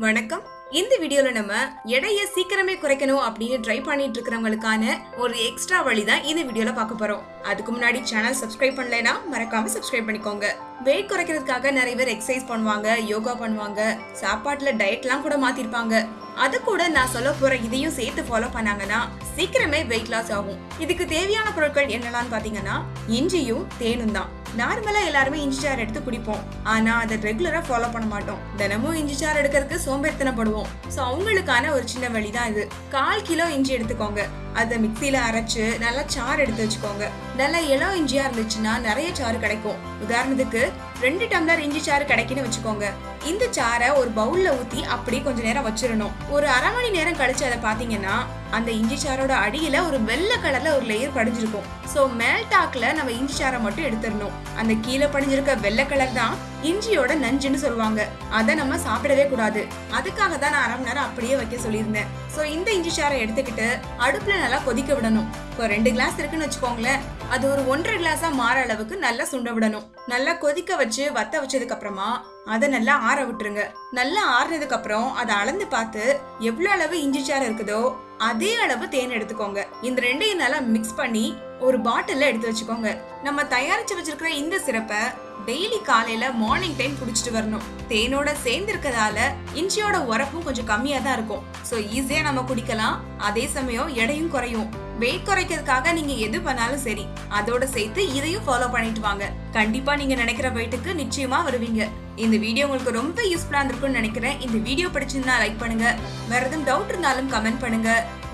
வணக்கம். இந்த வீடியோல நம்ம எடையை சீக்கிரமே குறைக்கணும் அப்படின்னு ட்ரை பண்ணிட்டு இருக்கிறவங்களுக்கான ஒரு எக்ஸ்ட்ரா வழி தான் இந்த வீடியோல பார்க்க போறோம். அதுக்கு முன்னாடி சேனல் சப்ஸ்கிரைப் பண்ணலைன்னா மறக்காம சப்ஸ்கிரைப் பண்ணிக்கோங்க. வெயிட் குறைக்கிறதுக்காக நிறைய பேர் எக்ஸசைஸ் பண்ணுவாங்க, யோகா பண்ணுவாங்க, சாப்பாட்டுல டயட்லாம் கூட மாத்திருப்பாங்க. அது கூட நான் சொல்ல போற இதையும் சேர்த்து ஃபாலோ பண்ணாங்கன்னா சீக்கிரமே வெயிட் லாஸ் ஆகும். இதுக்கு தேவையான பொருட்கள் என்னெல்லாம் பாத்தீங்கன்னா இஞ்சியும் தேனும் தான். நார்மலா எல்லாருமே இஞ்சி சாறு எடுத்து குடிப்போம், ஆனா அதை ரெகுலரா ஃபாலோ பண்ண மாட்டோம். தினமும் இஞ்சி சாறு எடுக்கிறதுக்கு சோம்பேறித்தனப்படுவோம். சோ அவங்களுக்கான ஒரு சின்ன வழிதான் இது. 1/4 கிலோ இஞ்சி எடுத்துக்கோங்க. அதை மிக்சியில அரைச்சு நல்லா சாறு எடுத்து வச்சுக்கோங்க. நல்லா இளம் இஞ்சியா இருந்துச்சுன்னா நிறைய சாறு கிடைக்கும். உதாரணத்துக்கு 2 டம்ளர் இஞ்சி சாறு கிடைக்குன்னு வச்சுக்கோங்க. இந்த சாறை ஒரு பவுல்ல ஊத்தி அப்படியே கொஞ்ச நேரம் வச்சிடணும். ஒரு அரை மணி நேரம் கழிச்சு அதை பாத்தீங்கன்னா அந்த இஞ்சி சாரோட அடியில ஒரு வெள்ளை கலர்ல ஒரு லேயர் படிஞ்சிருக்கும். சோ மேல் டாக்ல நம்ம இஞ்சி சாரை மட்டும் எடுத்துடணும். அந்த கீழே படிஞ்சிருக்க வெள்ளை கலர் தான் இஞ்சியோட நஞ்சுன்னு சொல்லுவாங்க. அதை நம்ம சாப்பிடவே கூடாது. அதுக்காக தான் நான் அரை மணி நேரம் அப்படியே வைக்க சொல்லியிருந்தேன். சோ இந்த இஞ்சி சாரை எடுத்துக்கிட்டு அடுப்புல நல்லா கொதிக்க விடணும். இப்போ 2 கிளாஸ் இருக்குன்னு வச்சுக்கோங்களேன், அது ஒரு 1.5 கிளாஸா மாற அளவுக்கு நல்லா சுண்ட விடணும். நல்லா கொதிக்க வச்சு வத்த வச்சதுக்கு அப்புறமா அதை நல்லா ஆற விட்டுருங்க. நல்லா ஆறுனதுக்கு அப்புறம் அதை அளந்து பார்த்து எவ்வளவு அளவு இஞ்சி சாறு இருக்குதோ அதே அளவு தேன் எடுத்துக்கோங்க. இந்த ரெண்டையும் நல்லா மிக்ஸ் பண்ணி ஒரு பாட்டில்ல எடுத்து வச்சுக்கோங்க. நம்ம தயாரிச்சு வச்சிருக்கிற இந்த சிறப்பை டெய்லி காலையில மார்னிங் டைம் குடிச்சிட்டு வரணும். தேனோட சேர்ந்து இருக்கிறதால இஞ்சியோட உரப்பும் கொஞ்சம் கம்மியா தான் இருக்கும். சோ ஈஸியா நம்ம குடிக்கலாம். அதே சமயம் எடையும் குறையும். வெயிட் குறைக்கிறதுக்காக நீங்க எது பண்ணாலும் சரி, அதோட சேர்த்து இதையும் ஃபாலோ பண்ணிட்டு வாங்க. கண்டிப்பா நீங்க நினைக்கிற வெயிட்டுக்கு நிச்சயமா வருவீங்க. இந்த வீடியோ உங்களுக்கு ரொம்ப யூஸ்ஃபுல்லா இருந்திருக்கும்னு நினைக்கிறேன். இந்த வீடியோ பிடிச்சிருந்தா லைக் பண்ணுங்க. வேற எதுவும் டவுட் இருந்தாலும் கமெண்ட் பண்ணுங்க.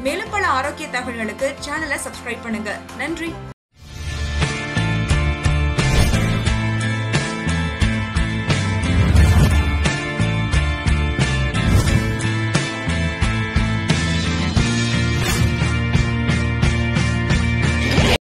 மேலும் பல ஆரோக்கிய தகவல்களுக்கு சேனலை சப்ஸ்கிரைப் பண்ணுங்க. நன்றி.